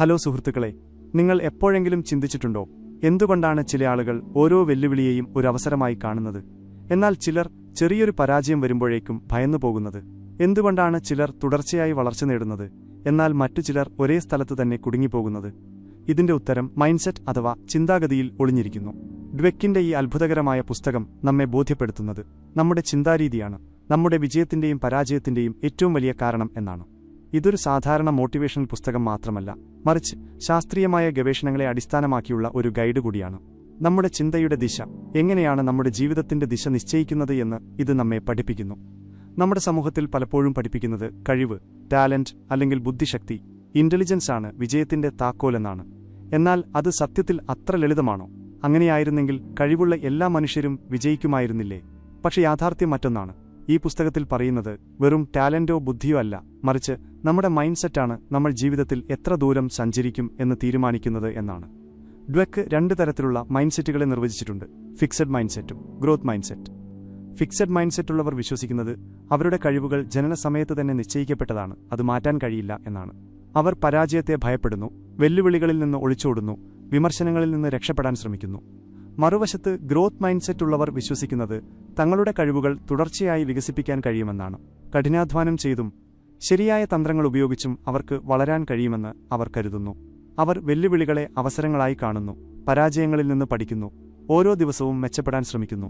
Hello സുഹൃത്തുക്കളെ, നിങ്ങൾ എപ്പോഴെങ്കിലും ചിന്തിച്ചിട്ടുണ്ടോ എന്തുകൊണ്ടാണ് ചില ആളുകൾ ഓരോ വെല്ലുവിളിയെയും ഒരു അവസരമായി കാണുന്നത്, എന്നാൽ ചിലർ ചെറിയൊരു പരാജയം വരുമ്പോഴേക്കും ഭയന്നു പോകുന്നത്? എന്തുകൊണ്ടാണ് ചിലർ തുടർച്ചയായി വളർച്ച നേടുന്നത്, എന്നാൽ മറ്റു ചിലർ ഒരേ സ്ഥലത്ത് തന്നെ കുടുങ്ങിപ്പോകുന്നത്? ഇതിന്റെ ഉത്തരം മൈൻഡ്സെറ്റ് അഥവാ ചിന്താഗതിയിൽ ഒളിഞ്ഞിരിക്കുന്നു. ഡ്വെക്കിന്റെ ഈ അത്ഭുതകരമായ പുസ്തകം നമ്മെ ബോധ്യപ്പെടുത്തുന്നത് നമ്മുടെ ചിന്താരീതിയാണ് നമ്മുടെ വിജയത്തിന്റെയും പരാജയത്തിന്റെയും ഏറ്റവും വലിയ കാരണം എന്നാണ്. ഇതൊരു സാധാരണ മോട്ടിവേഷണൽ പുസ്തകം മാത്രമല്ല, മറിച്ച് ശാസ്ത്രീയമായ ഗവേഷണങ്ങളെ അടിസ്ഥാനമാക്കിയുള്ള ഒരു ഗൈഡ് കൂടിയാണ്. നമ്മുടെ ചിന്തയുടെ ദിശ എങ്ങനെയാണ് നമ്മുടെ ജീവിതത്തിന്റെ ദിശ നിശ്ചയിക്കുന്നത് എന്ന് ഇത് നമ്മെ പഠിപ്പിക്കുന്നു. നമ്മുടെ സമൂഹത്തിൽ പലപ്പോഴും പഠിപ്പിക്കുന്നത് കഴിവ്, ടാലന്റ് അല്ലെങ്കിൽ ബുദ്ധിശക്തി, ഇന്റലിജൻസ് ആണ് വിജയത്തിന്റെ താക്കോലെന്നാണ്. എന്നാൽ അത് സത്യത്തിൽ അത്ര ലളിതമാണോ? അങ്ങനെയായിരുന്നെങ്കിൽ കഴിവുള്ള എല്ലാ മനുഷ്യരും വിജയിക്കുമായിരുന്നില്ലേ? പക്ഷെ യാഥാർത്ഥ്യം മറ്റൊന്നാണ്. ഈ പുസ്തകത്തിൽ പറയുന്നത് വെറും ടാലന്റോ ബുദ്ധിയോ അല്ല, മറിച്ച് നമ്മുടെ മൈൻഡ്സെറ്റാണ് നമ്മൾ ജീവിതത്തിൽ എത്ര ദൂരം സഞ്ചരിക്കും എന്ന് തീരുമാനിക്കുന്നത് എന്നാണ്. ഡ്വെക്ക് രണ്ട് തരത്തിലുള്ള മൈൻഡ്സെറ്റുകളെ നിർവചിച്ചിട്ടുണ്ട്: ഫിക്സഡ് മൈൻഡ്സെറ്റും ഗ്രോത്ത് മൈൻഡ്സെറ്റ്. ഫിക്സഡ് മൈൻഡ്സെറ്റുള്ളവർ വിശ്വസിക്കുന്നത് അവരുടെ കഴിവുകൾ ജനനസമയത്ത് തന്നെ നിശ്ചയിക്കപ്പെട്ടതാണ്, അത് മാറ്റാൻ കഴിയില്ല എന്നാണ്. അവർ പരാജയത്തെ ഭയപ്പെടുന്നു, വെല്ലുവിളികളിൽ നിന്ന് ഒളിച്ചോടുന്നു, വിമർശനങ്ങളിൽ നിന്ന് രക്ഷപ്പെടാൻ ശ്രമിക്കുന്നു. മറുവശത്ത് ഗ്രോത്ത് മൈൻഡ്സെറ്റുള്ളവർ വിശ്വസിക്കുന്നത് തങ്ങളുടെ കഴിവുകൾ തുടർച്ചയായി വികസിപ്പിക്കാൻ കഴിയുമെന്നാണ്. കഠിനാധ്വാനം ചെയ്തും ശരിയായ തന്ത്രങ്ങൾ ഉപയോഗിച്ചും അവർക്ക് വളരാൻ കഴിയുമെന്ന് അവർ കരുതുന്നു. അവർ വെല്ലുവിളികളെ അവസരങ്ങളായി കാണുന്നു, പരാജയങ്ങളിൽ നിന്ന് പഠിക്കുന്നു, ഓരോ ദിവസവും മെച്ചപ്പെടാൻ ശ്രമിക്കുന്നു.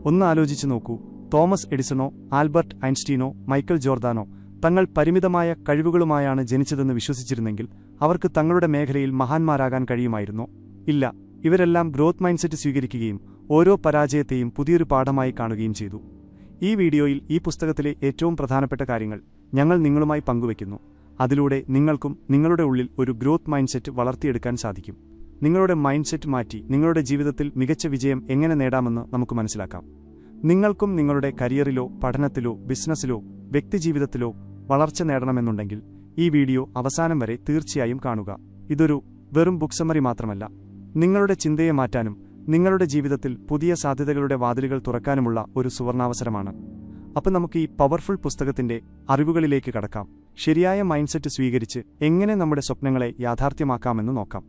ഒന്ന് ആലോചിച്ചു നോക്കൂ, തോമസ് എഡിസണോ, ആൽബർട്ട് ഐൻസ്റ്റീനോ, മൈക്കൽ ജോർദാനോ തങ്ങൾ പരിമിതമായ കഴിവുകളുമായാണ് ജനിച്ചതെന്ന് വിശ്വസിച്ചിരുന്നെങ്കിൽ അവർക്ക് തങ്ങളുടെ മേഖലയിൽ മഹാന്മാരാകാൻ കഴിയുമായിരുന്നോ? ഇല്ല. ഇവരെല്ലാം ഗ്രോത്ത് മൈൻഡ്സെറ്റ് സ്വീകരിക്കുകയും ഓരോ പരാജയത്തെയും പുതിയൊരു പാഠമായി കാണുകയും ചെയ്തു. ഈ വീഡിയോയിൽ ഈ പുസ്തകത്തിലെ ഏറ്റവും പ്രധാനപ്പെട്ട കാര്യങ്ങൾ ഞങ്ങൾ നിങ്ങളുമായി പങ്കുവയ്ക്കുന്നു. അതിലൂടെ നിങ്ങൾക്കും നിങ്ങളുടെ ഉള്ളിൽ ഒരു ഗ്രോത്ത് മൈൻഡ്സെറ്റ് വളർത്തിയെടുക്കാൻ സാധിക്കും. നിങ്ങളുടെ മൈൻഡ്സെറ്റ് മാറ്റി നിങ്ങളുടെ ജീവിതത്തിൽ മികച്ച വിജയം എങ്ങനെ നേടാമെന്ന് നമുക്ക് മനസ്സിലാക്കാം. നിങ്ങൾക്കും നിങ്ങളുടെ കരിയറിലോ പഠനത്തിലോ ബിസിനസ്സിലോ വ്യക്തിജീവിതത്തിലോ വളർച്ച നേടണമെന്നുണ്ടെങ്കിൽ ഈ വീഡിയോ അവസാനം വരെ തീർച്ചയായും കാണുക. ഇതൊരു വെറും ബുക്ക് സമ്മറി മാത്രമല്ല, നിങ്ങളുടെ ചിന്തയെ മാറ്റാനും നിങ്ങളുടെ ജീവിതത്തിൽ പുതിയ സാധ്യതകളുടെ വാതിലുകൾ തുറക്കാനുമുള്ള ഒരു സുവർണാവസരമാണ്. അപ്പോൾ നമുക്ക് ഈ പവർഫുൾ പുസ്തകത്തിന്റെ അറിവുകളിലേക്ക് കടക്കാം. ശരിയായ മൈൻഡ്സെറ്റ് സ്വീകരിച്ച് എങ്ങനെ നമ്മുടെ സ്വപ്നങ്ങളെ യാഥാർത്ഥ്യമാക്കാമെന്ന് നോക്കാം.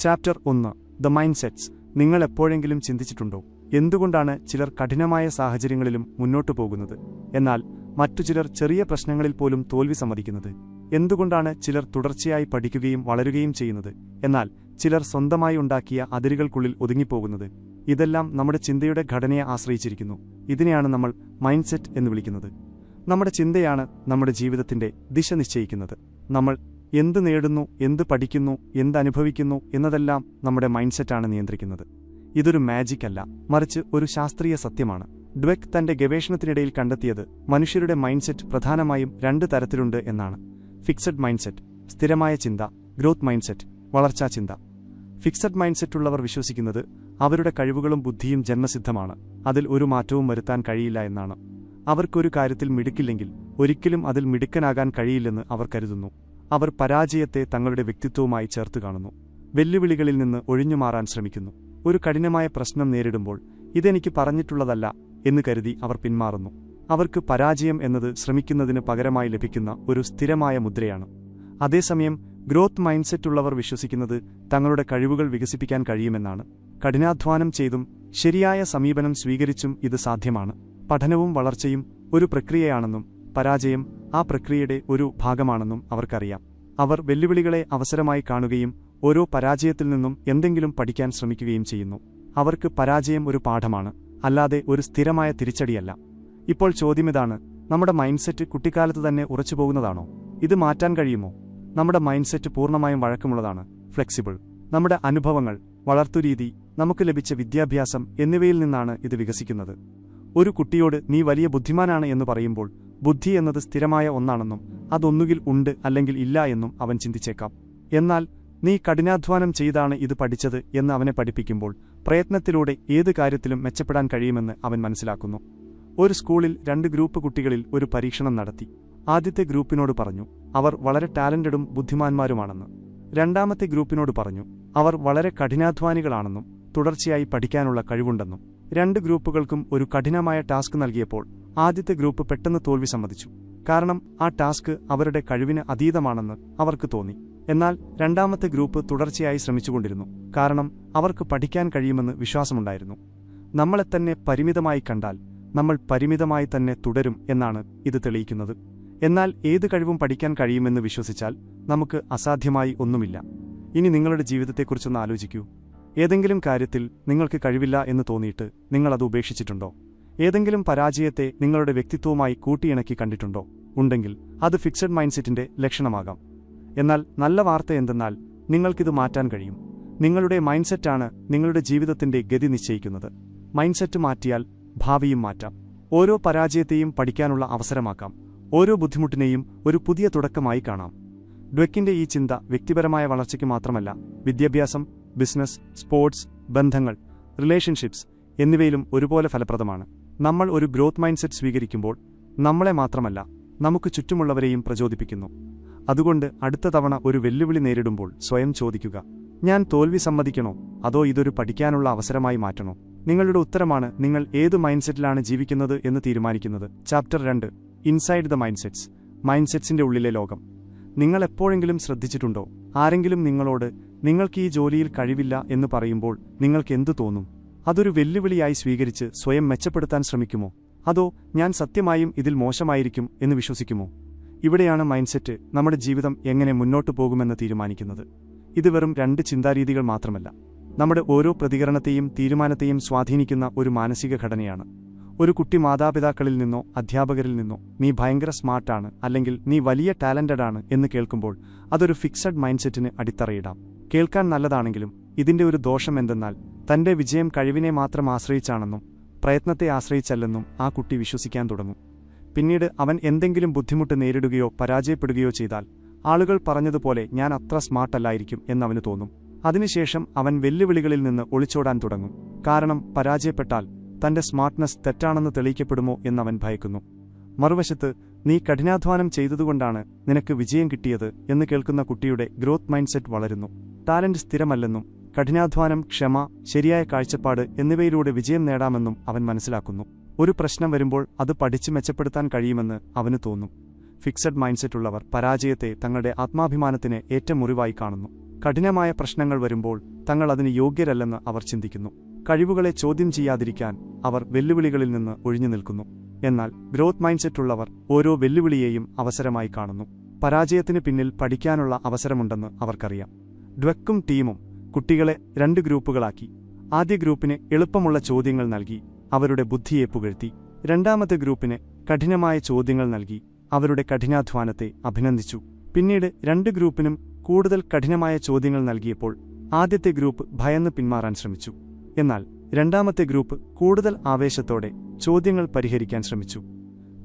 Chapter 1: the mindsets. നിങ്ങൾ എപ്പോഴെങ്കിലും ചിന്തിച്ചിട്ടുണ്ടോ എന്തുകൊണ്ടാണ് ചിലർ കഠിനമായ സാഹചര്യങ്ങളിലും മുന്നോട്ടു പോകുന്നത്, എന്നാൽ മറ്റു ചിലർ ചെറിയ പ്രശ്നങ്ങളിൽ പോലും തോൽവി സമ്മതിക്കുന്നത്? എന്തുകൊണ്ടാണ് ചിലർ തുടർച്ചയായി പഠിക്കുകയും വളരുകയും ചെയ്യുന്നത്, എന്നാൽ ചിലർ സ്വന്തമായി ഉണ്ടാക്കിയ അതിരുകൾക്കുള്ളിൽ ഒതുങ്ങിപ്പോകുന്നത്? ഇതെല്ലാം നമ്മുടെ ചിന്തയുടെ ഘടനയെ ആശ്രയിച്ചിരിക്കുന്നു. ഇതിനെയാണ് നമ്മൾ മൈൻഡ്സെറ്റ് എന്ന് വിളിക്കുന്നത്. നമ്മുടെ ചിന്തയാണ് നമ്മുടെ ജീവിതത്തിന്റെ ദിശ നിശ്ചയിക്കുന്നത്. നമ്മൾ എന്ത് നേടുന്നു, എന്ത് പഠിക്കുന്നു, എന്തനുഭവിക്കുന്നു എന്നതെല്ലാം നമ്മുടെ മൈൻഡ്സെറ്റാണ് നിയന്ത്രിക്കുന്നത്. ഇതൊരു മാജിക് അല്ല, മറിച്ച് ഒരു ശാസ്ത്രീയ സത്യമാണ്. ഡ്വെക്ക് തന്റെ ഗവേഷണത്തിനിടയിൽ കണ്ടെത്തിയത് മനുഷ്യരുടെ മൈൻഡ്സെറ്റ് പ്രധാനമായും രണ്ട് തരത്തിലുണ്ട് എന്നാണ്: ഫിക്സഡ് മൈൻഡ്സെറ്റ്, സ്ഥിരമായ ചിന്ത; ഗ്രോത്ത് മൈൻഡ്സെറ്റ്, വളർച്ചാ ചിന്ത. ഫിക്സഡ് മൈൻഡ്സെറ്റുള്ളവർ വിശ്വസിക്കുന്നത് അവരുടെ കഴിവുകളും ബുദ്ധിയും ജന്മസിദ്ധമാണ്, അതിൽ ഒരു മാറ്റവും വരുത്താൻ കഴിയില്ല എന്നാണ്. അവർക്കൊരു കാര്യത്തിൽ മിടുക്കില്ലെങ്കിൽ ഒരിക്കലും അതിൽ മിടുക്കനാകാൻ കഴിയില്ലെന്ന് അവർ കരുതുന്നു. അവർ പരാജയത്തെ തങ്ങളുടെ വ്യക്തിത്വവുമായി ചേർത്ത് കാണുന്നു, വെല്ലുവിളികളിൽ നിന്ന് ഒഴിഞ്ഞുമാറാൻ ശ്രമിക്കുന്നു. ഒരു കഠിനമായ പ്രശ്നം നേരിടുമ്പോൾ ഇതെനിക്ക് പറഞ്ഞിട്ടുള്ളതല്ല എന്ന് കരുതി അവർ പിന്മാറുന്നു. അവർക്ക് പരാജയം എന്നത് ശ്രമിക്കുന്നതിന് പകരമായി ലഭിക്കുന്ന ഒരു സ്ഥിരമായ മുദ്രയാണ്. അതേസമയം ഗ്രോത്ത് മൈൻഡ്സെറ്റുള്ളവർ വിശ്വസിക്കുന്നത് തങ്ങളുടെ കഴിവുകൾ വികസിപ്പിക്കാൻ കഴിയുമെന്നാണ്. കഠിനാധ്വാനം ചെയ്തും ശരിയായ സമീപനം സ്വീകരിച്ചും ഇത് സാധ്യമാണ്. പഠനവും വളർച്ചയും ഒരു പ്രക്രിയയാണെന്നും പരാജയം ആ പ്രക്രിയയുടെ ഒരു ഭാഗമാണെന്നും അവർക്കറിയാം. അവർ വെല്ലുവിളികളെ അവസരമായി കാണുകയും ഓരോ പരാജയത്തിൽ നിന്നും എന്തെങ്കിലും പഠിക്കാൻ ശ്രമിക്കുകയും ചെയ്യുന്നു. അവർക്ക് പരാജയം ഒരു പാഠമാണ്, അല്ലാതെ ഒരു സ്ഥിരമായ തിരിച്ചടിയല്ല. ഇപ്പോൾ ചോദ്യമിതാണ്: നമ്മുടെ മൈൻഡ്സെറ്റ് കുട്ടിക്കാലത്ത് തന്നെ ഉറച്ചുപോകുന്നതാണോ? ഇത് മാറ്റാൻ കഴിയുമോ? നമ്മുടെ മൈൻഡ്സെറ്റ് പൂർണ്ണമായും വഴക്കമുള്ളതാണ്, ഫ്ലെക്സിബിൾ. നമ്മുടെ അനുഭവങ്ങൾ, വളർത്തുരീതി, നമുക്ക് ലഭിച്ച വിദ്യാഭ്യാസം എന്നിവയിൽ നിന്നാണ് ഇത് വികസിക്കുന്നത്. ഒരു കുട്ടിയോട് നീ വലിയ ബുദ്ധിമാനാണ് എന്ന് പറയുമ്പോൾ ബുദ്ധി എന്നത് സ്ഥിരമായ ഒന്നാണെന്നും അതൊന്നുകിൽ ഉണ്ട് അല്ലെങ്കിൽ ഇല്ല എന്നും അവൻ ചിന്തിച്ചേക്കാം. എന്നാൽ നീ കഠിനാധ്വാനം ചെയ്താണ് ഇത് പഠിച്ചത് എന്ന് അവനെ പഠിപ്പിക്കുമ്പോൾ പ്രയത്നത്തിലൂടെ ഏത് കാര്യത്തിലും മെച്ചപ്പെടാൻ കഴിയുമെന്ന് അവൻ മനസ്സിലാക്കുന്നു. ഒരു സ്കൂളിൽ 2 ഗ്രൂപ്പ് കുട്ടികളിൽ ഒരു പരീക്ഷണം നടത്തി. ആദ്യത്തെ ഗ്രൂപ്പിനോട് പറഞ്ഞു അവർ വളരെ ടാലന്റഡും ബുദ്ധിമാന്മാരുമാണെന്ന്. രണ്ടാമത്തെ ഗ്രൂപ്പിനോട് പറഞ്ഞു അവർ വളരെ കഠിനാധ്വാനികളാണെന്നും തുടർച്ചയായി പഠിക്കാനുള്ള കഴിവുണ്ടെന്നും. 2 ഗ്രൂപ്പുകൾക്കും ഒരു കഠിനമായ ടാസ്ക് നൽകിയപ്പോൾ ആദ്യത്തെ ഗ്രൂപ്പ് പെട്ടെന്ന് തോൽവി സമ്മതിച്ചു. കാരണം ആ ടാസ്ക് അവരുടെ കഴിവിന് അതീതമാണെന്ന് അവർക്ക് തോന്നി. എന്നാൽ രണ്ടാമത്തെ ഗ്രൂപ്പ് തുടർച്ചയായി ശ്രമിച്ചുകൊണ്ടിരുന്നു, കാരണം അവർക്ക് പഠിക്കാൻ കഴിയുമെന്ന് വിശ്വാസമുണ്ടായിരുന്നു. നമ്മളെത്തന്നെ പരിമിതമായി കണ്ടാൽ നമ്മൾ പരിമിതമായി തന്നെ തുടരും എന്നാണ് ഇത് തെളിയിക്കുന്നത്. എന്നാൽ ഏത് കഴിവും പഠിക്കാൻ കഴിയുമെന്ന് വിശ്വസിച്ചാൽ നമുക്ക് അസാധ്യമായി ഒന്നുമില്ല. ഇനി നിങ്ങളുടെ ജീവിതത്തെക്കുറിച്ചൊന്ന് ആലോചിക്കൂ. ഏതെങ്കിലും കാര്യത്തിൽ നിങ്ങൾക്ക് കഴിവില്ല എന്ന് തോന്നിയിട്ട് നിങ്ങളത് ഉപേക്ഷിച്ചിട്ടുണ്ടോ? ഏതെങ്കിലും പരാജയത്തെ നിങ്ങളുടെ വ്യക്തിത്വവുമായി കൂട്ടിയിണക്കി കണ്ടിട്ടുണ്ടോ? ഉണ്ടെങ്കിൽ അത് ഫിക്സഡ് മൈൻഡ്സെറ്റിന്റെ ലക്ഷണമാകാം. എന്നാൽ നല്ല വാർത്ത എന്തെന്നാൽ നിങ്ങൾക്കിത് മാറ്റാൻ കഴിയും. നിങ്ങളുടെ മൈൻഡ്സെറ്റാണ് നിങ്ങളുടെ ജീവിതത്തിന്റെ ഗതി നിശ്ചയിക്കുന്നത്. മൈൻഡ്സെറ്റ് മാറ്റിയാൽ ഭാവിയും മാറ്റാം. ഓരോ പരാജയത്തെയും പഠിക്കാനുള്ള അവസരമാക്കാം. ഓരോ ബുദ്ധിമുട്ടിനെയും ഒരു പുതിയ തുടക്കമായി കാണാം. ഡ്വെക്കിന്റെ ഈ ചിന്ത വ്യക്തിപരമായ വളർച്ചയ്ക്ക് മാത്രമല്ല, വിദ്യാഭ്യാസം, ബിസിനസ്, സ്പോർട്സ്, ബന്ധങ്ങൾ, റിലേഷൻഷിപ്സ് എന്നിവയിലും ഒരുപോലെ ഫലപ്രദമാണ്. നമ്മൾ ഒരു ഗ്രോത്ത് മൈൻഡ്സെറ്റ് സ്വീകരിക്കുമ്പോൾ നമ്മളെ മാത്രമല്ല, നമുക്ക് ചുറ്റുമുള്ളവരെയും പ്രചോദിപ്പിക്കുന്നു. അതുകൊണ്ട് അടുത്ത തവണ ഒരു വെല്ലുവിളി നേരിടുമ്പോൾ സ്വയം ചോദിക്കുക, ഞാൻ തോൽവി സമ്മതിക്കണോ അതോ ഇതൊരു പഠിക്കാനുള്ള അവസരമായി മാറ്റണോ? നിങ്ങളുടെ ഉത്തരമാണ് നിങ്ങൾ ഏത് മൈൻഡ്സെറ്റിലാണ് ജീവിക്കുന്നത് എന്ന് തീരുമാനിക്കുന്നത്. Chapter 2 inside the mindsets. മൈൻഡ്സെറ്റ്സിന്റെ ഉള്ളിലെ ലോകം. നിങ്ങൾ എപ്പോഴെങ്കിലും ശ്രദ്ധിച്ചിട്ടുണ്ടോ, ആരെങ്കിലും നിങ്ങളോട് നിങ്ങൾക്ക് ഈ ജോലിയിൽ കഴിവില്ല എന്ന് പറയുമ്പോൾ നിങ്ങൾക്ക് എന്തു തോന്നും? അതൊരു വെല്ലുവിളിയായി സ്വീകരിച്ച് സ്വയം മെച്ചപ്പെടുത്താൻ ശ്രമിക്കുമോ? അതോ ഞാൻ സത്യമായും ഇതിൽ മോശമായിരിക്കും എന്ന് വിശ്വസിക്കുമോ? ഇവിടെയാണ് മൈൻഡ്സെറ്റ് നമ്മുടെ ജീവിതം എങ്ങനെ മുന്നോട്ടു പോകുമെന്ന് തീരുമാനിക്കുന്നത്. ഇത് വെറും 2 ചിന്താരീതികൾ മാത്രമല്ല, നമ്മുടെ ഓരോ പ്രതികരണത്തെയും തീരുമാനത്തെയും സ്വാധീനിക്കുന്ന ഒരു മാനസിക ഘടനയാണ്. ഒരു കുട്ടി മാതാപിതാക്കളിൽ നിന്നോ അധ്യാപകരിൽ നിന്നോ നീ ഭയങ്കര സ്മാർട്ടാണ് അല്ലെങ്കിൽ നീ വലിയ ടാലന്റഡാണ് എന്ന് കേൾക്കുമ്പോൾ അതൊരു ഫിക്സഡ് മൈൻഡ്സെറ്റിന് അടിത്തറയിടാം. കേൾക്കാൻ നല്ലതാണെങ്കിലും ഇതിന്റെ ഒരു ദോഷം എന്തെന്നാൽ തന്റെ വിജയം കഴിവിനെ മാത്രം ആശ്രയിച്ചാണെന്നും പ്രയത്നത്തെ ആശ്രയിച്ചല്ലെന്നും ആ കുട്ടി വിശ്വസിക്കാൻ തുടങ്ങും. പിന്നീട് അവൻ എന്തെങ്കിലും ബുദ്ധിമുട്ട് നേരിടുകയോ പരാജയപ്പെടുകയോ ചെയ്താൽ ആളുകൾ പറഞ്ഞതുപോലെ ഞാൻ അത്ര സ്മാർട്ടല്ലായിരിക്കും എന്നവന് തോന്നും. അതിനുശേഷം അവൻ വെല്ലുവിളികളിൽ നിന്ന് ഒളിച്ചോടാൻ തുടങ്ങും. കാരണം പരാജയപ്പെട്ടാൽ തന്റെ സ്മാർട്ട്നെസ് തെറ്റാണെന്ന് തെളിയിക്കപ്പെടുമോ എന്നവൻ ഭയക്കുന്നു. മറുവശത്ത് നീ കഠിനാധ്വാനം ചെയ്തതുകൊണ്ടാണ് നിനക്ക് വിജയം കിട്ടിയത് എന്ന് കേൾക്കുന്ന കുട്ടിയുടെ ഗ്രോത്ത് മൈൻഡ്സെറ്റ് വളരുന്നു. ടാലന്റ് സ്ഥിരമല്ലെന്നും കഠിനാധ്വാനം, ക്ഷമ, ശരിയായ കാഴ്ചപ്പാട് എന്നിവയിലൂടെ വിജയം നേടാമെന്നും അവൻ മനസ്സിലാക്കുന്നു. ഒരു പ്രശ്നം വരുമ്പോൾ അത് പഠിച്ച് മെച്ചപ്പെടുത്താൻ കഴിയുമെന്ന് അവന് തോന്നും. ഫിക്സഡ് മൈൻഡ്സെറ്റുള്ളവർ പരാജയത്തെ തങ്ങളുടെ ആത്മാഭിമാനത്തിന് ഏറ്റ മുറിവായി കാണുന്നു. കഠിനമായ പ്രശ്നങ്ങൾ വരുമ്പോൾ തങ്ങൾ അതിന് യോഗ്യരല്ലെന്ന് അവർ ചിന്തിക്കുന്നു. കഴിവുകളെ ചോദ്യം ചെയ്യാതിരിക്കാൻ അവർ വെല്ലുവിളികളിൽ നിന്ന് ഒഴിഞ്ഞു നിൽക്കുന്നു. എന്നാൽ ഗ്രോത്ത് മൈൻഡ്സെറ്റുള്ളവർ ഓരോ വെല്ലുവിളിയെയും അവസരമായി കാണുന്നു. പരാജയത്തിന് പിന്നിൽ പഠിക്കാനുള്ള അവസരമുണ്ടെന്ന് അവർക്കറിയാം. ഡ്വെക്കും ടീമും കുട്ടികളെ 2 ഗ്രൂപ്പുകളാക്കി. ആദ്യ ഗ്രൂപ്പിന് എളുപ്പമുള്ള ചോദ്യങ്ങൾ നൽകി അവരുടെ ബുദ്ധിയെ പുകഴ്ത്തി. രണ്ടാമത്തെ ഗ്രൂപ്പിന് കഠിനമായ ചോദ്യങ്ങൾ നൽകി അവരുടെ കഠിനാധ്വാനത്തെ അഭിനന്ദിച്ചു. പിന്നീട് 2 ഗ്രൂപ്പിനും കൂടുതൽ കഠിനമായ ചോദ്യങ്ങൾ നൽകിയപ്പോൾ ആദ്യത്തെ ഗ്രൂപ്പ് ഭയന്ന് പിന്മാറാൻ ശ്രമിച്ചു. എന്നാൽ രണ്ടാമത്തെ ഗ്രൂപ്പ് കൂടുതൽ ആവേശത്തോടെ ചോദ്യങ്ങൾ പരിഹരിക്കാൻ ശ്രമിച്ചു.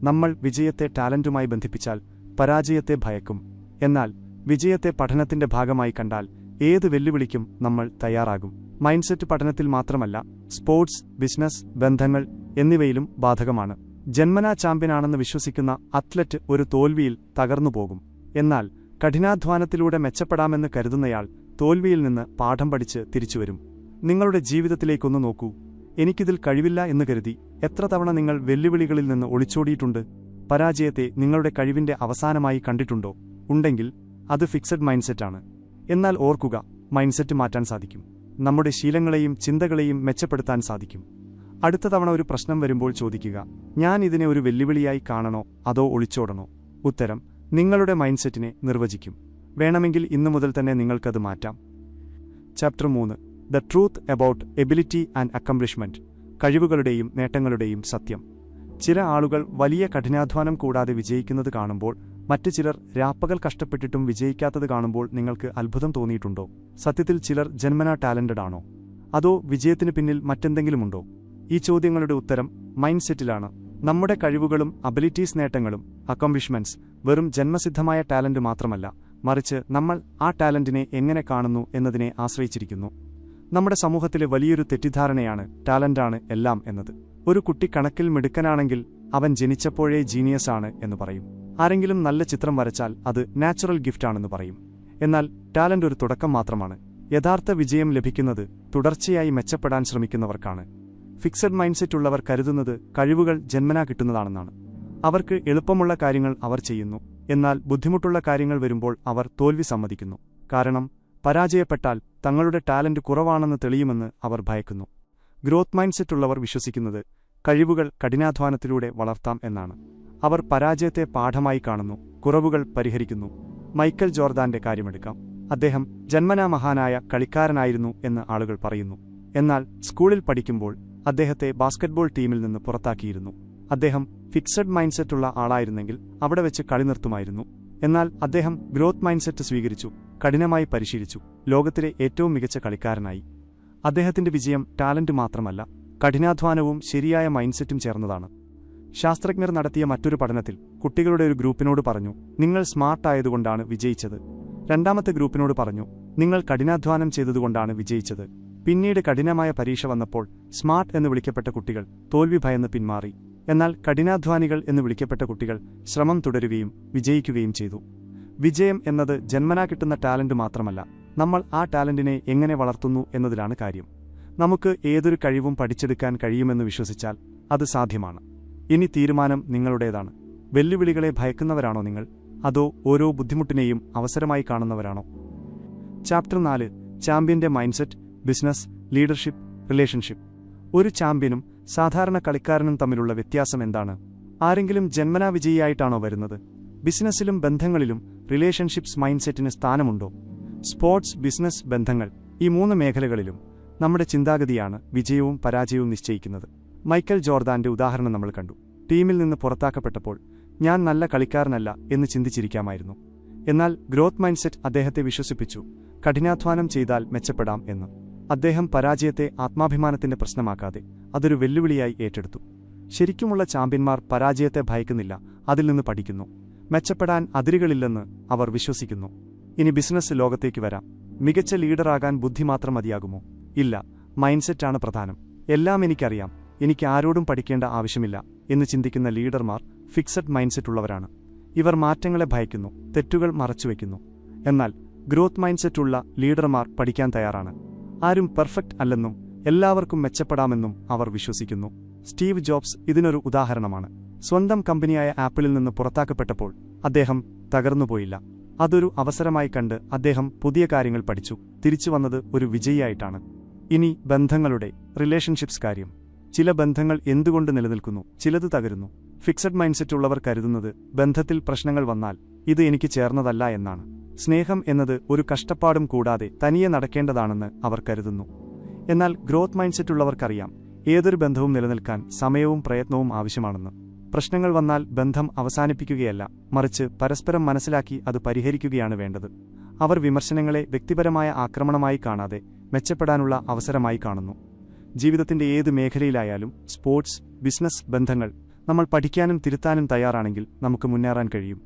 നമ്മൾ വിജയത്തെ ടാലന്റുമായി ബന്ധിപ്പിച്ചാൽ പരാജയത്തെ ഭയക്കും. എന്നാൽ വിജയത്തെ പഠനത്തിന്റെ ഭാഗമായി കണ്ടാൽ ഏത് വെല്ലുവിളിക്കും നമ്മൾ തയ്യാറാകും. മൈൻഡ്സെറ്റ് പഠനത്തിൽ മാത്രമല്ല, സ്പോർട്സ്, ബിസിനസ്, ബന്ധങ്ങൾ എന്നിവയിലും ബാധകമാണ്. ജന്മനാ ചാമ്പ്യനാണെന്ന് വിശ്വസിക്കുന്ന അത്ലറ്റ് ഒരു തോൽവിയിൽ തകർന്നുപോകും. എന്നാൽ കഠിനാധ്വാനത്തിലൂടെ മെച്ചപ്പെടാമെന്ന് കരുതുന്നയാൾ തോൽവിയിൽ നിന്ന് പാഠം പഠിച്ച് തിരിച്ചുവരും. നിങ്ങളുടെ ജീവിതത്തിലേക്കൊന്നു നോക്കൂ. എനിക്കിതിൽ കഴിവില്ല എന്ന് കരുതി എത്ര തവണ നിങ്ങൾ വെല്ലുവിളികളിൽ നിന്ന് ഒളിച്ചോടിയിട്ടുണ്ട്? പരാജയത്തെ നിങ്ങളുടെ കഴിവിന്റെ അവസാനമായി കണ്ടിട്ടുണ്ടോ? ഉണ്ടെങ്കിൽ അത് ഫിക്സഡ് മൈൻഡ്സെറ്റാണ്. എന്നാൽ ഓർക്കുക, മൈൻഡ്സെറ്റ് മാറ്റാൻ സാധിക്കും. നമ്മുടെ ശീലങ്ങളെയും ചിന്തകളെയും മെച്ചപ്പെടുത്താൻ സാധിക്കും. അടുത്ത തവണ ഒരു പ്രശ്നം വരുമ്പോൾ ചോദിക്കുക, ഞാൻ ഇതിനെ ഒരു വെല്ലുവിളിയായി കാണണോ അതോ ഒളിച്ചോടണോ? ഉത്തരം നിങ്ങളുടെ മൈൻഡ്സെറ്റിനെ നിർവചിക്കും. വേണമെങ്കിൽ ഇന്നു മുതൽ തന്നെ നിങ്ങൾക്കത് മാറ്റാം. Chapter 3 the truth about ability and accomplishment. കഴിവുകളുടെയും നേട്ടങ്ങളുടെയും സത്യം. ചില ആളുകൾ വലിയ കഠിനാധ്വാനം കൂടാതെ വിജയിക്കുന്നത് കാണുമ്പോൾ മറ്റു ചിലർ രാപ്പകൽ കഷ്ടപ്പെട്ടിട്ടും വിജയിക്കാത്തത് കാണുമ്പോൾ നിങ്ങൾക്ക് അത്ഭുതം തോന്നിയിട്ടുണ്ടോ? സത്യത്തിൽ ചിലർ ജന്മനാ ടാലന്റഡ് ആണോ? അതോ വിജയത്തിനു പിന്നിൽ മറ്റെന്തെങ്കിലുമുണ്ടോ? ഈ ചോദ്യങ്ങളുടെ ഉത്തരം മൈൻഡ്സെറ്റിലാണ്. നമ്മുടെ കഴിവുകളും അബിലിറ്റീസ്, നേട്ടങ്ങളും, അക്കംപ്ലിഷ്മെന്റ്സ് വെറും ജന്മസിദ്ധമായ ടാലന്റ് മാത്രമല്ല, മറിച്ച് നമ്മൾ ആ ടാലന്റിനെ എങ്ങനെ കാണുന്നു എന്നതിനെ ആശ്രയിച്ചിരിക്കുന്നു. നമ്മുടെ സമൂഹത്തിലെ വലിയൊരു തെറ്റിദ്ധാരണയാണ് ടാലന്റാണ് എല്ലാം എന്നത്. ഒരു കുട്ടി കണക്കിൽ മിടുക്കനാണെങ്കിൽ അവൻ ജനിച്ചപ്പോഴേ ജീനിയസ് ആണ് എന്ന് പറയും. ആരെങ്കിലും നല്ല ചിത്രം വരച്ചാൽ അത് നാച്ചുറൽ ഗിഫ്റ്റാണെന്ന് പറയും. എന്നാൽ ടാലന്റ് ഒരു തുടക്കം മാത്രമാണ്. യഥാർത്ഥ വിജയം ലഭിക്കുന്നത് തുടർച്ചയായി മെച്ചപ്പെടാൻ ശ്രമിക്കുന്നവർക്കാണ്. ഫിക്സഡ് മൈൻഡ്സെറ്റ് ഉള്ളവർ കരുതുന്നത് കഴിവുകൾ ജന്മനാ കിട്ടുന്നതാണെന്നാണ്. അവർക്ക് എളുപ്പമുള്ള കാര്യങ്ങൾ അവർ ചെയ്യുന്നു, എന്നാൽ ബുദ്ധിമുട്ടുള്ള കാര്യങ്ങൾ വരുമ്പോൾ അവർ തോൽവി സമ്മതിക്കുന്നു. കാരണം പരാജയപ്പെട്ടാൽ തങ്ങളുടെ ടാലന്റ് കുറവാണെന്ന് തെളിയുമെന്ന് അവർ ഭയക്കുന്നു. ഗ്രോത്ത് മൈൻഡ്സെറ്റ് ഉള്ളവർ വിശ്വസിക്കുന്നത് കഴിവുകൾ കഠിനാധ്വാനത്തിലൂടെ വളർത്താം എന്നാണ്. അവർ പരാജയത്തെ പാഠമായി കാണുന്നു, കുറവുകൾ പരിഹരിക്കുന്നു. മൈക്കൽ ജോർദാന്റെ കാര്യമെടുക്കാം. അദ്ദേഹം ജന്മനാ മഹാനായ കളിക്കാരനായിരുന്നു എന്ന് ആളുകൾ പറയുന്നു. എന്നാൽ സ്കൂളിൽ പഠിക്കുമ്പോൾ അദ്ദേഹത്തെ ബാസ്കറ്റ്ബോൾ ടീമിൽ നിന്ന് പുറത്താക്കിയിരുന്നു. അദ്ദേഹം ഫിക്സഡ് മൈൻഡ്സെറ്റുള്ള ആളായിരുന്നെങ്കിൽ അവിടെ വെച്ച് കളി നിർത്തുമായിരുന്നു. എന്നാൽ അദ്ദേഹം ഗ്രോത്ത് മൈൻഡ്സെറ്റ് സ്വീകരിച്ചു, കഠിനമായി പരിശീലിച്ചു, ലോകത്തിലെ ഏറ്റവും മികച്ച കളിക്കാരനായി. അദ്ദേഹത്തിന്റെ വിജയം ടാലന്റ് മാത്രമല്ല, കഠിനാധ്വാനവും ശരിയായ മൈൻഡ്സെറ്റും ചേർന്നതാണ്. ശാസ്ത്രജ്ഞർ നടത്തിയ മറ്റൊരു പഠനത്തിൽ കുട്ടികളുടെ ഒരു ഗ്രൂപ്പിനോട് പറഞ്ഞു, നിങ്ങൾ സ്മാർട്ടായതുകൊണ്ടാണ് വിജയിച്ചത്. രണ്ടാമത്തെ ഗ്രൂപ്പിനോട് പറഞ്ഞു, നിങ്ങൾ കഠിനാധ്വാനം ചെയ്തതുകൊണ്ടാണ് വിജയിച്ചത്. പിന്നീട് കഠിനമായ പരീക്ഷ വന്നപ്പോൾ സ്മാർട്ട് എന്ന് വിളിക്കപ്പെട്ട കുട്ടികൾ തോൽവി ഭയന്ന് പിന്മാറി. എന്നാൽ കഠിനാധ്വാനികൾ എന്ന് വിളിക്കപ്പെട്ട കുട്ടികൾ ശ്രമം തുടരുകയും വിജയിക്കുകയും ചെയ്തു. വിജയം എന്നത് ജന്മനാ കിട്ടുന്ന ടാലന്റ് മാത്രമല്ല, നമ്മൾ ആ ടാലന്റിനെ എങ്ങനെ വളർത്തുന്നു എന്നതിലാണ് കാര്യം. നമുക്ക് ഏതൊരു കഴിവും പഠിച്ചെടുക്കാൻ കഴിയുമെന്ന് വിശ്വസിച്ചാൽ അത് സാധ്യമാണ്. ഇനി തീരുമാനം നിങ്ങളുടേതാണ്. വെല്ലുവിളികളെ ഭയക്കുന്നവരാണോ നിങ്ങൾ, അതോ ഓരോ ബുദ്ധിമുട്ടിനെയും അവസരമായി കാണുന്നവരാണോ? ചാപ്റ്റർ 4 ചാമ്പ്യന്റെ മൈൻഡ്സെറ്റ്, ബിസിനസ്, ലീഡർഷിപ്പ്, റിലേഷൻഷിപ്പ്. ഒരു ചാമ്പ്യനും സാധാരണ കളിക്കാരനും തമ്മിലുള്ള വ്യത്യാസം എന്താണ്? ആരെങ്കിലും ജന്മനാ വിജയിയായിട്ടാണോ വരുന്നത്? ബിസിനസ്സിലും ബന്ധങ്ങളിലും റിലേഷൻഷിപ്സ് മൈൻഡ്സെറ്റിന് സ്ഥാനമുണ്ടോ? സ്പോർട്സ്, ബിസിനസ്, ബന്ധങ്ങൾ, ഈ 3 മേഖലകളിലും നമ്മുടെ ചിന്താഗതിയാണ് വിജയവും പരാജയവും നിശ്ചയിക്കുന്നത്. മൈക്കൽ ജോർദാന്റെ ഉദാഹരണം നമ്മൾ കണ്ടു. ടീമിൽ നിന്ന് പുറത്താക്കപ്പെട്ടപ്പോൾ ഞാൻ നല്ല കളിക്കാരനല്ല എന്ന് ചിന്തിച്ചിരിക്കാമായിരുന്നു. എന്നാൽ ഗ്രോത്ത് മൈൻഡ്സെറ്റ് അദ്ദേഹത്തെ വിശ്വസിപ്പിച്ചു, കഠിനാധ്വാനം ചെയ്താൽ മെച്ചപ്പെടാം എന്ന്. അദ്ദേഹം പരാജയത്തെ ആത്മാഭിമാനത്തിന്റെ പ്രശ്നമാക്കാതെ അതൊരു വെല്ലുവിളിയായി ഏറ്റെടുത്തു. ശരിക്കുമുള്ള ചാമ്പ്യന്മാർ പരാജയത്തെ ഭയക്കുന്നില്ല, അതിൽ നിന്ന് പഠിക്കുന്നു. മെച്ചപ്പെടാൻ അതിരുകളില്ലെന്ന് അവർ വിശ്വസിക്കുന്നു. ഇനി ബിസിനസ് ലോകത്തേക്ക് വരാം. മികച്ച ലീഡറാകാൻ ബുദ്ധി മാത്രം മതിയാകുമോ? ഇല്ല, മൈൻഡ്സെറ്റാണ് പ്രധാനം. എല്ലാം എനിക്കറിയാം, എനിക്ക് ആരോടും പഠിക്കേണ്ട ആവശ്യമില്ല എന്ന് ചിന്തിക്കുന്ന ലീഡർമാർ ഫിക്സഡ് മൈൻഡ്സെറ്റുള്ളവരാണ്. ഇവർ മാറ്റങ്ങളെ ഭയക്കുന്നു, തെറ്റുകൾ മറച്ചുവെക്കുന്നു. എന്നാൽ ഗ്രോത്ത് മൈൻഡ്സെറ്റുള്ള ലീഡർമാർ പഠിക്കാൻ തയ്യാറാണ്. ആരും പെർഫെക്റ്റ് അല്ലെന്നും എല്ലാവർക്കും മെച്ചപ്പെടാമെന്നും അവർ വിശ്വസിക്കുന്നു. സ്റ്റീവ് ജോബ്സ് ഇതിനൊരു ഉദാഹരണമാണ്. സ്വന്തം കമ്പനിയായ ആപ്പിളിൽ നിന്ന് പുറത്താക്കപ്പെട്ടപ്പോൾ അദ്ദേഹം തകർന്നുപോയില്ല. അതൊരു അവസരമായി കണ്ട് അദ്ദേഹം പുതിയ കാര്യങ്ങൾ പഠിച്ചു, തിരിച്ചുവന്നത് ഒരു വിജയിയായിട്ടാണ്. ഇനി ബന്ധങ്ങളുടെ, റിലേഷൻഷിപ്സ് കാര്യം. ചില ബന്ധങ്ങൾ എന്തുകൊണ്ട് നിലനിൽക്കുന്നു, ചിലത് തകരുന്നു. ഫിക്സഡ് മൈൻഡ്സെറ്റ് ഉള്ളവർ കരുതുന്നത് ബന്ധത്തിൽ പ്രശ്നങ്ങൾ വന്നാൽ ഇത് എനിക്ക് ചേർന്നതല്ല എന്നാണ്. സ്നേഹം എന്നത് ഒരു കഷ്ടപ്പാടും കൂടാതെ തനിയെ നടക്കേണ്ടതാണെന്ന് അവർ കരുതുന്നു. എന്നാൽ ഗ്രോത്ത് മൈൻഡ്സെറ്റുള്ളവർക്കറിയാം, ഏതൊരു ബന്ധവും നിലനിൽക്കാൻ സമയവും പ്രയത്നവും ആവശ്യമാണെന്ന്. പ്രശ്നങ്ങൾ വന്നാൽ ബന്ധം അവസാനിപ്പിക്കുകയല്ല, മറിച്ച് പരസ്പരം മനസ്സിലാക്കി അത് പരിഹരിക്കുകയാണ് വേണ്ടത്. അവർ വിമർശനങ്ങളെ വ്യക്തിപരമായ ആക്രമണമായി കാണാതെ മെച്ചപ്പെടാനുള്ള അവസരമായി കാണുന്നു. ജീവിതത്തിന്റെ ഏത് മേഖലയിലായാലും, സ്പോർട്സ്, ബിസിനസ്, ബന്ധങ്ങൾ, നമ്മൾ പഠിക്കാനും തിരുത്താനും തയ്യാറാണെങ്കിൽ നമുക്ക് മുന്നേറാൻ കഴിയും.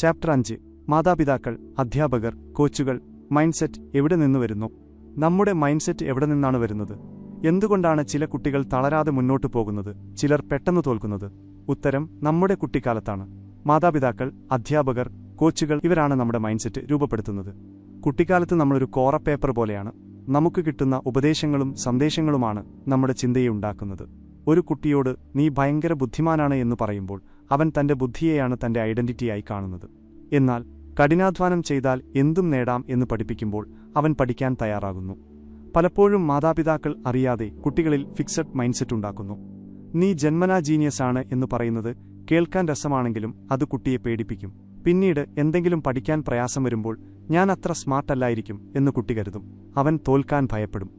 ചാപ്റ്റർ 5 മാതാപിതാക്കൾ, അധ്യാപകർ, കോച്ചുകൾ. മൈൻഡ്സെറ്റ് എവിടെ നിന്ന് വരുന്നു? നമ്മുടെ മൈൻഡ്സെറ്റ് എവിടെ നിന്നാണ് വരുന്നത്? എന്തുകൊണ്ടാണ് ചില കുട്ടികൾ തളരാതെ മുന്നോട്ടു പോകുന്നത്, ചിലർ പെട്ടെന്ന് തോൽക്കുന്നത്? ഉത്തരം നമ്മുടെ കുട്ടിക്കാലത്താണ്. മാതാപിതാക്കൾ, അധ്യാപകർ, കോച്ചുകൾ, ഇവരാണ് നമ്മുടെ മൈൻഡ്സെറ്റ് രൂപപ്പെടുത്തുന്നത്. കുട്ടിക്കാലത്ത് നമ്മളൊരു കോറപ്പേപ്പർ പോലെയാണ്. നമുക്ക് കിട്ടുന്ന ഉപദേശങ്ങളും സന്ദേശങ്ങളുമാണ് നമ്മുടെ ചിന്തയെ ഉണ്ടാക്കുന്നത്. ഒരു കുട്ടിയോട് നീ ഭയങ്കര ബുദ്ധിമാനാണ് എന്ന് പറയുമ്പോൾ അവൻ തന്റെ ബുദ്ധിയെയാണ് തന്റെ ഐഡന്റിറ്റിയായി കാണുന്നത്. എന്നാൽ കഠിനാധ്വാനം ചെയ്താൽ എന്തും നേടാം എന്ന് പഠിപ്പിക്കുമ്പോൾ അവൻ പഠിക്കാൻ തയ്യാറാകുന്നു. പലപ്പോഴും മാതാപിതാക്കൾ അറിയാതെ കുട്ടികളിൽ ഫിക്സഡ് മൈൻഡ്സെറ്റ് ഉണ്ടാക്കുന്നു. നീ ജന്മനാ ജീനിയസാണ് എന്ന് പറയുന്നത് കേൾക്കാൻ രസമാണെങ്കിലും അത് കുട്ടിയെ പേടിപ്പിക്കും. പിന്നീട് എന്തെങ്കിലും പഠിക്കാൻ പ്രയാസം വരുമ്പോൾ ഞാൻ അത്ര സ്മാർട്ടല്ലായിരിക്കും എന്ന് കുട്ടി കരുതും. അവൻ തോൽക്കാൻ ഭയപ്പെടും.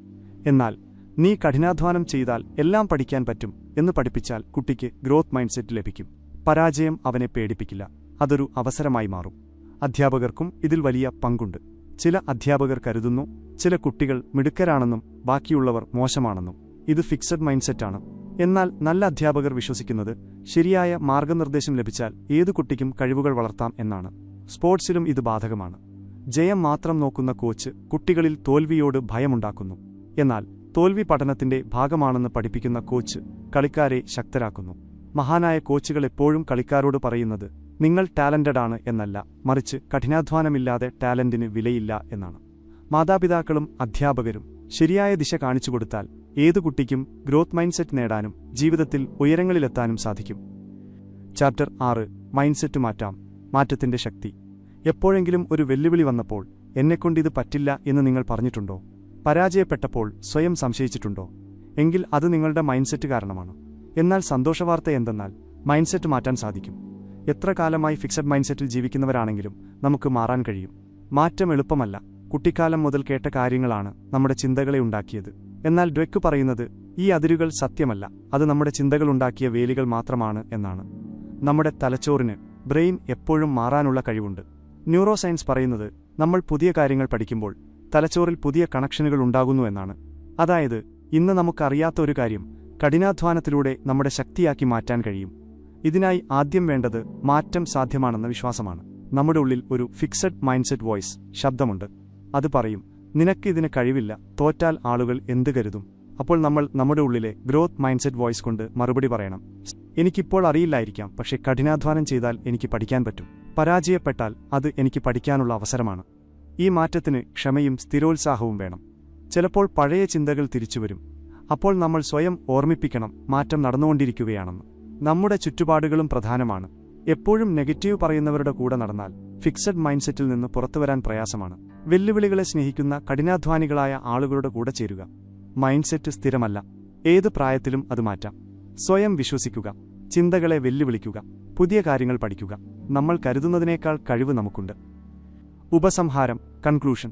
എന്നാൽ നീ കഠിനാധ്വാനം ചെയ്താൽ എല്ലാം പഠിക്കാൻ പറ്റും എന്ന് പഠിപ്പിച്ചാൽ കുട്ടിക്ക് ഗ്രോത്ത് മൈൻഡ്സെറ്റ് ലഭിക്കും. പരാജയം അവനെ പേടിപ്പിക്കില്ല, അതൊരു അവസരമായി മാറും. അധ്യാപകർക്കും ഇതിൽ വലിയ പങ്കുണ്ട്. ചില അധ്യാപകർ കരുതുന്നു ചില കുട്ടികൾ മിടുക്കരാണെന്നും ബാക്കിയുള്ളവർ മോശമാണെന്നും. ഇത് ഫിക്സഡ് മൈൻഡ്സെറ്റാണ്. എന്നാൽ നല്ല അധ്യാപകർ വിശ്വസിക്കുന്നത് ശരിയായ മാർഗനിർദ്ദേശം ലഭിച്ചാൽ ഏതു കുട്ടിക്കും കഴിവുകൾ വളർത്താം എന്നാണ്. സ്പോർട്സിലും ഇത് ബാധകമാണ്. ജയം മാത്രം നോക്കുന്ന കോച്ച് കുട്ടികളിൽ തോൽവിയോട് ഭയമുണ്ടാക്കുന്നു. എന്നാൽ തോൽവി പഠനത്തിന്റെ ഭാഗമാണെന്ന് പഠിപ്പിക്കുന്ന കോച്ച് കളിക്കാരെ ശക്തരാക്കുന്നു. മഹാനായ കോച്ചുകൾ എപ്പോഴും കളിക്കാരോട് പറയുന്നത് നിങ്ങൾ ടാലന്റഡ് ആണ് എന്നല്ല, മറിച്ച് കഠിനാധ്വാനമില്ലാതെ ടാലന്റിന് വിലയില്ല എന്നാണ്. മാതാപിതാക്കളും അധ്യാപകരും ശരിയായ ദിശ കാണിച്ചുകൊടുത്താൽ ഏതു കുട്ടിക്കും ഗ്രോത്ത് മൈൻഡ്സെറ്റ് നേടാനും ജീവിതത്തിൽ ഉയരങ്ങളിലെത്താനും സാധിക്കും. ചാപ്റ്റർ 6 മൈൻഡ്സെറ്റ് മാറ്റാം, മാറ്റത്തിന്റെ ശക്തി. എപ്പോഴെങ്കിലും ഒരു വെല്ലുവിളി വന്നപ്പോൾ എന്നെക്കൊണ്ടിത് പറ്റില്ല എന്ന് നിങ്ങൾ പറഞ്ഞിട്ടുണ്ടോ? പരാജയപ്പെട്ടപ്പോൾ സ്വയം സംശയിച്ചിട്ടുണ്ടോ? എങ്കിൽ അത് നിങ്ങളുടെ മൈൻഡ്സെറ്റ് കാരണമാണ്. എന്നാൽ സന്തോഷവാർത്ത എന്തെന്നാൽ മൈൻഡ്സെറ്റ് മാറ്റാൻ സാധിക്കും. എത്ര കാലമായി ഫിക്സഡ് മൈൻഡ്സെറ്റിൽ ജീവിക്കുന്നവരാണെങ്കിലും നമുക്ക് മാറാൻ കഴിയും. മാറ്റം എളുപ്പമല്ല. കുട്ടിക്കാലം മുതൽ കേട്ട കാര്യങ്ങളാണ് നമ്മുടെ ചിന്തകളെ ഉണ്ടാക്കിയത്. എന്നാൽ ഡ്വെക്ക് പറയുന്നത് ഈ അതിരുകൾ സത്യമല്ല, അത് നമ്മുടെ ചിന്തകളുണ്ടാക്കിയ വേലികൾ മാത്രമാണ് എന്നാണ്. നമ്മുടെ തലച്ചോറിന് ബ്രെയിൻ എപ്പോഴും മാറാനുള്ള കഴിവുണ്ട്. ന്യൂറോ സയൻസ് പറയുന്നത് നമ്മൾ പുതിയ കാര്യങ്ങൾ പഠിക്കുമ്പോൾ തലച്ചോറിൽ പുതിയ കണക്ഷനുകൾ ഉണ്ടാകുന്നു എന്നാണ്. അതായത് ഇന്ന് നമുക്കറിയാത്ത ഒരു കാര്യം കഠിനാധ്വാനത്തിലൂടെ നമ്മുടെ ശക്തിയാക്കി മാറ്റാൻ കഴിയും. ഇതിനായി ആദ്യം വേണ്ടത് മാറ്റം സാധ്യമാണെന്ന വിശ്വാസമാണ്. നമ്മുടെ ഉള്ളിൽ ഒരു ഫിക്സഡ് മൈൻഡ്സെറ്റ് വോയിസ് ശബ്ദമുണ്ട്. അത് പറയും, നിനക്ക് ഇതിന് കഴിവില്ല, തോറ്റാൽ ആളുകൾ എന്ത് കരുതും? അപ്പോൾ നമ്മൾ നമ്മുടെ ഉള്ളിലെ ഗ്രോത്ത് മൈൻഡ്സെറ്റ് വോയിസ് കൊണ്ട് മറുപടി പറയണം. എനിക്കിപ്പോൾ അറിയില്ലായിരിക്കാം, പക്ഷേ കഠിനാധ്വാനം ചെയ്താൽ എനിക്ക് പഠിക്കാൻ പറ്റും. പരാജയപ്പെട്ടാൽ അത് എനിക്ക് പഠിക്കാനുള്ള അവസരമാണ്. ഈ മാറ്റത്തിന് ക്ഷമയും സ്ഥിരോത്സാഹവും വേണം. ചിലപ്പോൾ പഴയ ചിന്തകൾ തിരിച്ചുവരും. അപ്പോൾ നമ്മൾ സ്വയം ഓർമ്മിപ്പിക്കണം, മാറ്റം നടന്നുകൊണ്ടിരിക്കുകയാണെന്ന്. നമ്മുടെ ചുറ്റുപാടുകളും പ്രധാനമാണ്. എപ്പോഴും നെഗറ്റീവ് പറയുന്നവരുടെ കൂടെ നടന്നാൽ ഫിക്സഡ് മൈൻഡ്സെറ്റിൽ നിന്ന് പുറത്തുവരാൻ പ്രയാസമാണ്. വെല്ലുവിളികളെ സ്നേഹിക്കുന്ന കഠിനാധ്വാനികളായ ആളുകളുടെ കൂടെ ചേരുക. മൈൻഡ്സെറ്റ് സ്ഥിരമല്ല, ഏത് പ്രായത്തിലും അത് മാറ്റാം. സ്വയം വിശ്വസിക്കുക, ചിന്തകളെ വെല്ലുവിളിക്കുക, പുതിയ കാര്യങ്ങൾ പഠിക്കുക. നമ്മൾ കരുതുന്നതിനേക്കാൾ കഴിവ് നമുക്കുണ്ട്. ഉപസംഹാരം, കൺക്ലൂഷൻ.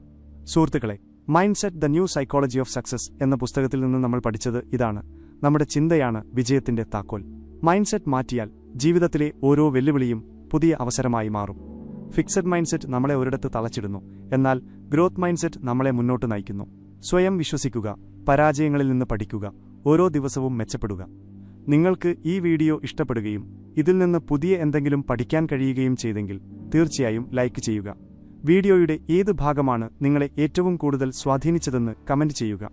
സുഹൃത്തുക്കളെ, mindset the new psychology of success എന്ന പുസ്തകത്തിൽ നിന്ന് നമ്മൾ പഠിച്ചത് ഇതാണ്: നമ്മുടെ ചിന്തയാണ് വിജയത്തിന്റെ താക്കോൽ. മൈൻഡ്സെറ്റ് മാറ്റിയാൽ ജീവിതത്തിലെ ഓരോ വെല്ലുവിളിയും പുതിയ അവസരമായി മാറും. ഫിക്സഡ് മൈൻഡ്സെറ്റ് നമ്മളെ ഒരിടത്ത് തളച്ചിടുന്നു, എന്നാൽ ഗ്രോത്ത് മൈൻഡ്സെറ്റ് നമ്മളെ മുന്നോട്ട് നയിക്കുന്നു. സ്വയം വിശ്വസിക്കുക, പരാജയങ്ങളിൽ നിന്ന് പഠിക്കുക, ഓരോ ദിവസവും മെച്ചപ്പെടുക. നിങ്ങൾക്ക് ഈ വീഡിയോ ഇഷ്ടപ്പെടുകയും ഇതിൽ നിന്ന് പുതിയ എന്തെങ്കിലും പഠിക്കാൻ കഴിയുകയും ചെയ്തെങ്കിൽ തീർച്ചയായും ലൈക്ക് ചെയ്യുക. വീഡിയോയുടെ ഏത് ഭാഗമാണ് നിങ്ങളെ ഏറ്റവും കൂടുതൽ സ്വാധീനിച്ചതെന്ന് കമന്റ് ചെയ്യുക.